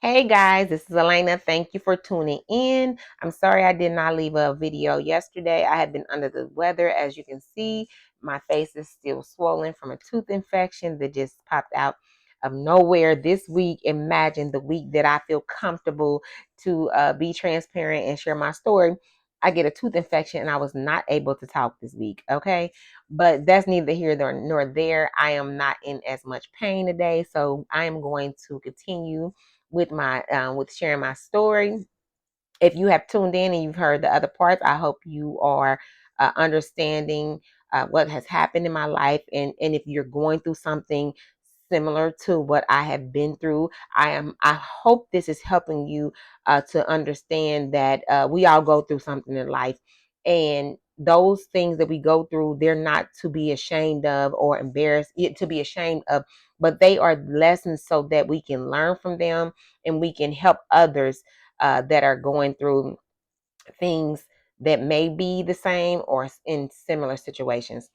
Hey guys, this is Elena. Thank you for tuning in. I'm sorry I did not leave a video yesterday. I had been under the weather. As you can see, my face is still swollen from a tooth infection that just popped out of nowhere this week. Imagine the week that I feel comfortable to be transparent and share my story. I get a tooth infection and I was not able to talk this week. Okay. But that's neither here nor there. I am not in as much pain today. So I am going to continue with my with sharing my story. If you have tuned in and you've heard the other parts, I hope you are understanding what has happened in my life, and if you're going through something similar to what I have been through, I hope this is helping you to understand that we all go through something in life, and those things that we go through, they're not to be ashamed of or embarrassed to be ashamed of, but they are lessons so that we can learn from them and we can help others that are going through things that may be the same or in similar situations.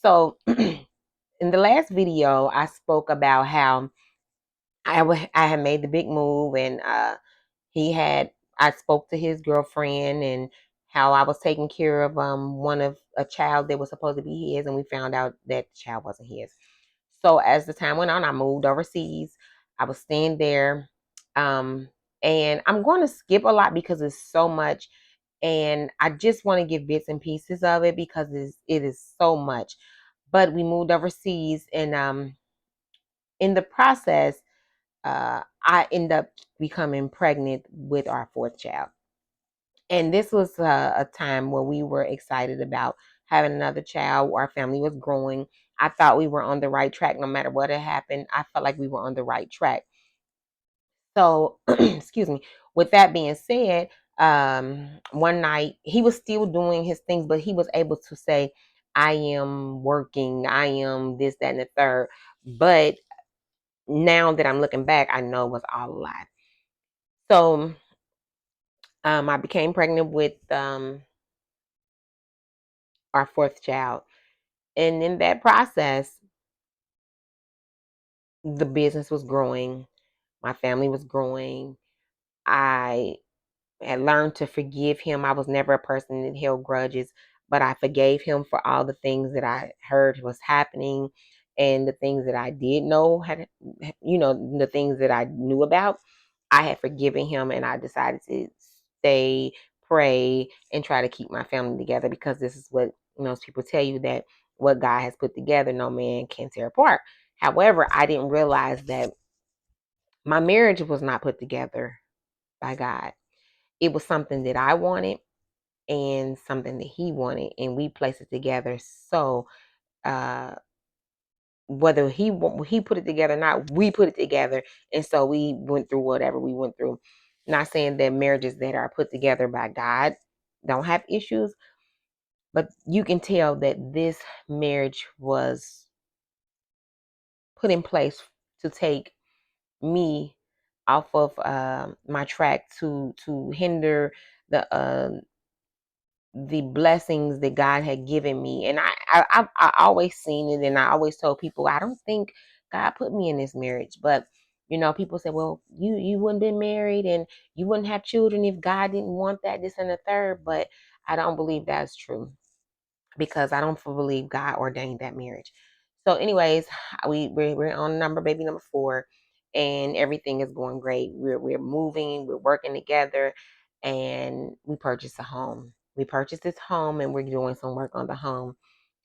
So, in the last video, I spoke about how I had made the big move, and he had I spoke to his girlfriend and how I was taking care of one of a child that was supposed to be his, and we found out that the child wasn't his. So as the time went on, I moved overseas. I was staying there. Um, and I'm going to skip a lot because it's so much. And I just want to give bits and pieces of it because it is so much. But we moved overseas, and in the process, I ended up becoming pregnant with our fourth child. And this was a time where we were excited about having another child. Our family was growing. I thought we were on the right track no matter what had happened. I felt like we were on the right track. So, excuse me. With that being said, one night he was still doing his things, but he was able to say, I am working, I am this, that, and the third. But now that I'm looking back, I know it was all a lie. So, I became pregnant with our fourth child. And in that process, the business was growing, my family was growing. I had learned to forgive him. I was never a person that held grudges, but I forgave him for all the things that I heard was happening and the things that I did know had, the things that I knew about. I had forgiven him, and I decided to stay, pray, and try to keep my family together, because this is what most people tell you, that what God has put together, no man can tear apart. However, I didn't realize that my marriage was not put together by God. It was something that I wanted and something that he wanted, and we placed it together. So, uh, whether he put it together or not, we put it together, and so we went through whatever we went through. Not saying that marriages that are put together by God don't have issues, but you can tell that this marriage was put in place to take me off of my track, to hinder the blessings that God had given me. And I always seen it, and I always told people, I don't think God put me in this marriage. But people say, well, you wouldn't been married and you wouldn't have children if God didn't want that, this and the third. But I don't believe that's true, because I don't believe God ordained that marriage. So, anyways, we're on baby number 4, and everything is going great. We're moving, we're working together, and we purchased a home. We purchased this home, and we're doing some work on the home.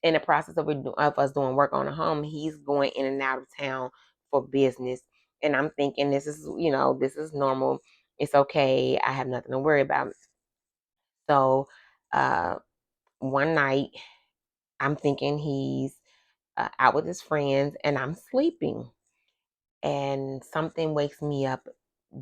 In the process of us doing work on the home, he's going in and out of town for business, and I'm thinking this is normal. It's okay. I have nothing to worry about. So, uh, one night, I'm thinking he's out with his friends, and I'm sleeping, and something wakes me up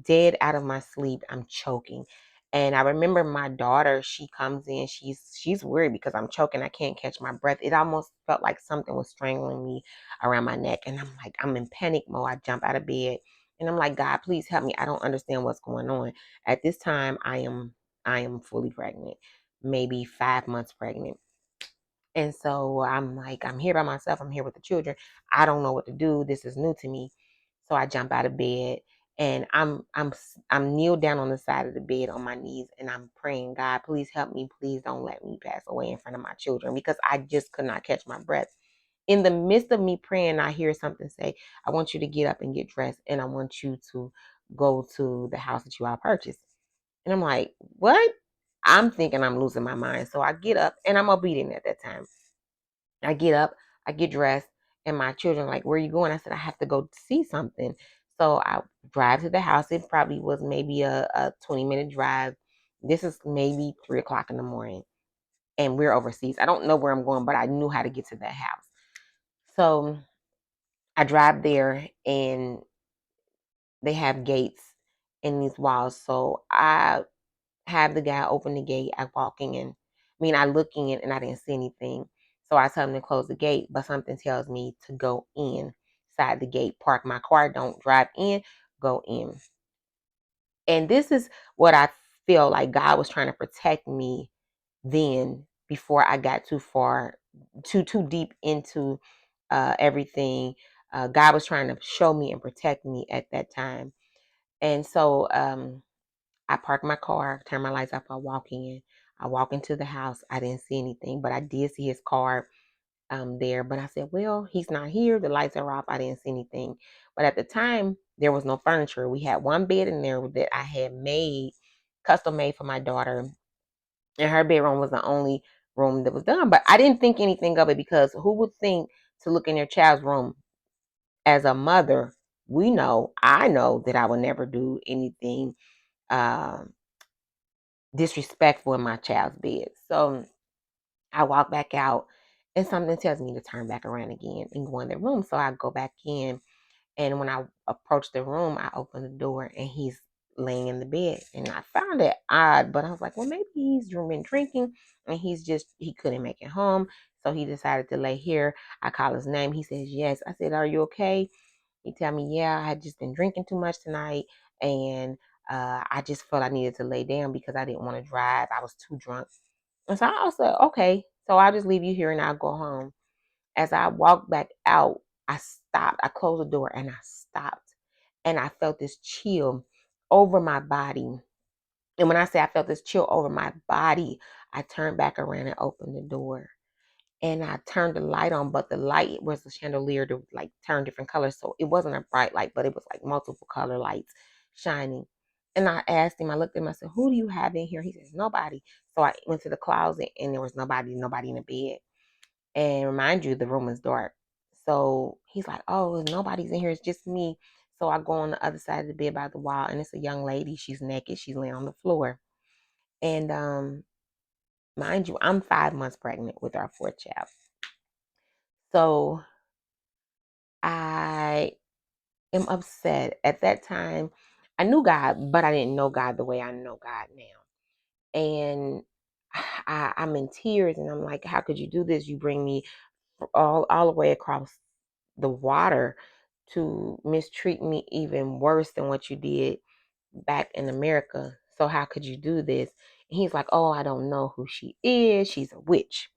dead out of my sleep. I'm choking. And I remember my daughter, she comes in, she's worried because I'm choking. I can't catch my breath. It almost felt like something was strangling me around my neck. And I'm like, I'm in panic mode. I jump out of bed and I'm like, God, please help me. I don't understand what's going on. At this time, I am fully pregnant, maybe 5 months pregnant. And so I'm like, I'm here by myself. I'm here with the children. I don't know what to do. This is new to me. So I jump out of bed And I'm kneeled down on the side of the bed on my knees, and I'm praying, God, please help me. Please don't let me pass away in front of my children, because I just could not catch my breath. In the midst of me praying, I hear something say, I want you to get up and get dressed, and I want you to go to the house that you all purchased. And I'm like, what? I'm thinking I'm losing my mind. So I get up, and I'm obedient at that time. I get up, I get dressed, and my children are like, where are you going? I said, I have to go see something. So I drive to the house. It probably was maybe a 20-minute drive. This is maybe 3 o'clock in the morning, and we're overseas. I don't know where I'm going, but I knew how to get to that house. So I drive there, and they have gates in these walls. So I have the guy open the gate. I walk in. I look in, and I didn't see anything. So I tell him to close the gate, but something tells me to go inside the gate, park my car, don't drive in, go in. And this is what I feel like God was trying to protect me then, before I got too far, too deep into everything. God was trying to show me and protect me at that time. And so I park my car, turn my lights off, I walk in. I walk into the house. I didn't see anything, but I did see his car there. But I said, well, he's not here. The lights are off. I didn't see anything. But at the time, there was no furniture. We had one bed in there that I had made, custom made for my daughter. And her bedroom was the only room that was done. But I didn't think anything of it, because who would think to look in your child's room? As a mother, I know that I would never do anything um disrespectful in my child's bed. So I walk back out, and something tells me to turn back around again and go in the room. So I go back in, and when I approach the room, I open the door, and he's laying in the bed. And I found it odd, but I was like, well, maybe he's been drinking, and he couldn't make it home. So he decided to lay here. I call his name. He says, yes. I said, are you okay? He tell me, yeah, I had just been drinking too much tonight, and I just felt I needed to lay down because I didn't want to drive. I was too drunk. And so I said, okay, so I'll just leave you here and I'll go home. As I walked back out, I stopped. I closed the door and I stopped. And I felt this chill over my body. And when I say I felt this chill over my body, I turned back around and opened the door. And I turned the light on, but the light was a chandelier to like turn different colors. So it wasn't a bright light, but it was like multiple color lights shining. And I asked him, I looked at him, I said, who do you have in here? He says, nobody. So I went to the closet, and there was nobody in the bed. And remind you, the room is dark. So he's like, oh, nobody's in here. It's just me. So I go on the other side of the bed by the wall, and it's a young lady. She's naked. She's laying on the floor. And mind you, I'm 5 months pregnant with our fourth child. So I am upset. At that time, I knew God, but I didn't know God the way I know God now. And I'm in tears, and I'm like, how could you do this? You bring me all the way across the water to mistreat me even worse than what you did back in America. So how could you do this? And he's like, oh, I don't know who she is. She's a witch.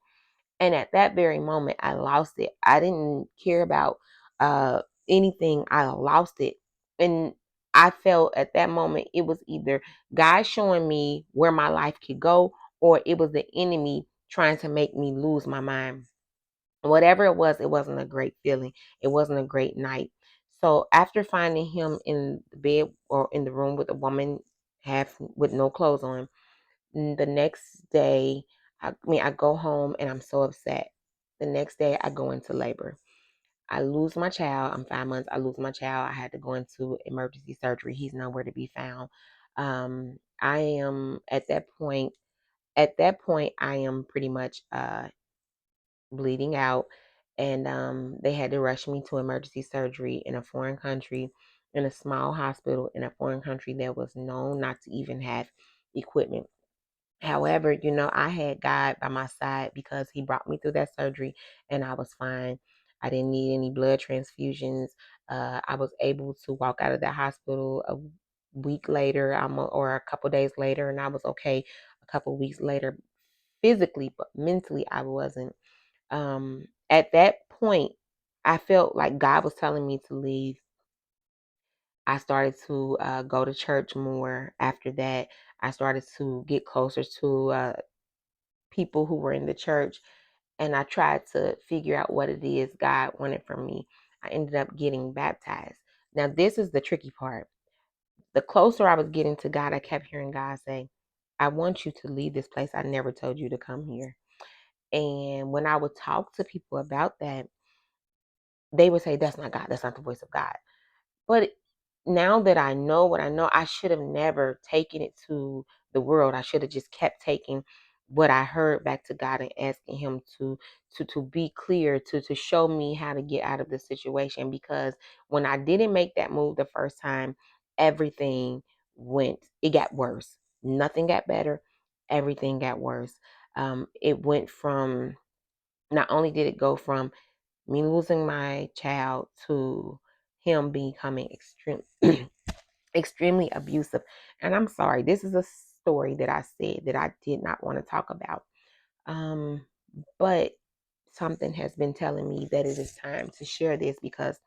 And at that very moment, I lost it. I didn't care about anything. I lost it. And I felt at that moment it was either God showing me where my life could go, or it was the enemy trying to make me lose my mind. Whatever it wasn't a great feeling. It wasn't a great night. So after finding him in the bed or in the room with a woman half with no clothes on, the next day, I go home and I'm so upset. The next day, I go into labor. I lose my child. I'm 5 months. I lose my child. I had to go into emergency surgery. He's nowhere to be found. I am at that point. At that point, I am pretty much bleeding out, and they had to rush me to emergency surgery in a foreign country, in a small hospital in a foreign country that was known not to even have equipment. However, I had God by my side, because he brought me through that surgery, and I was fine. I didn't need any blood transfusions. I was able to walk out of the hospital a week later, or a couple days later, and I was okay a couple weeks later physically, but mentally I wasn't. At that point, I felt like God was telling me to leave. I started to go to church more. After that, I started to get closer to people who were in the church, and I tried to figure out what it is God wanted from me. I ended up getting baptized. Now, this is the tricky part. The closer I was getting to God, I kept hearing God say, I want you to leave this place. I never told you to come here. And when I would talk to people about that, they would say, that's not God. That's not the voice of God. But now that I know what I know, I should have never taken it to the world. I should have just kept taking what I heard back to God and asking Him to be clear, to show me how to get out of the situation. Because when I didn't make that move the first time, everything it got worse. Nothing got better. Everything got worse. It went from, not only did it go from me losing my child to him becoming extremely abusive. And I'm sorry, this is a story that I said that I did not want to talk about. Um, but something has been telling me that it is time to share this, because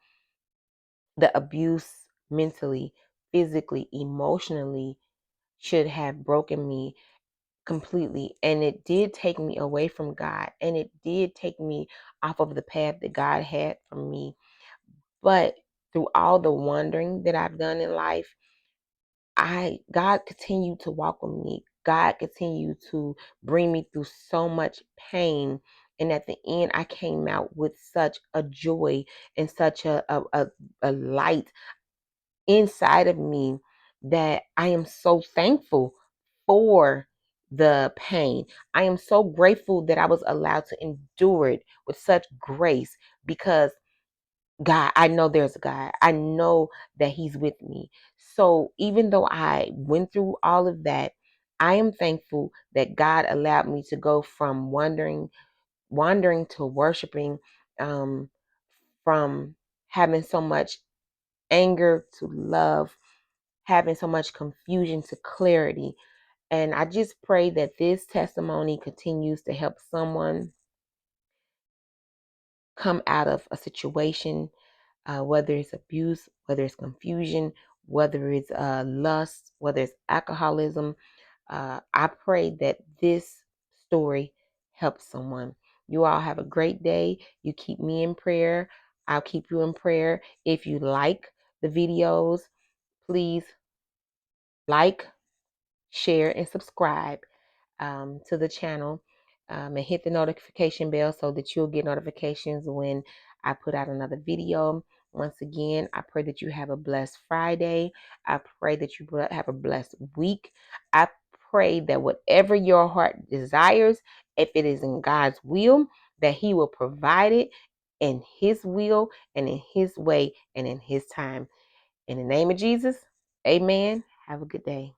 the abuse mentally, physically, emotionally should have broken me completely. And it did take me away from God, and it did take me off of the path that God had for me. But through all the wandering that I've done in life, God continued to walk with me. God continued to bring me through so much pain. And at the end, I came out with such a joy and such a light inside of me, that I am so thankful for the pain. I am so grateful that I was allowed to endure it with such grace, because God, I know there's a God. I know that He's with me. So even though I went through all of that, I am thankful that God allowed me to go from wandering to worshiping, um, from having so much anger to love, having so much confusion to clarity. And I just pray that this testimony continues to help someone come out of a situation, whether it's abuse, whether it's confusion, whether it's lust, whether it's alcoholism. I pray that this story helps someone. You all have a great day. You keep me in prayer. I'll keep you in prayer. If you like the videos, please like, share, and subscribe to the channel, and hit the notification bell so that you'll get notifications when I put out another video. Once again, I pray that you have a blessed Friday. I pray that you have a blessed week. I pray that whatever your heart desires, if it is in God's will, that He will provide it in His will and in His way and in His time. In the name of Jesus, amen. Have a good day.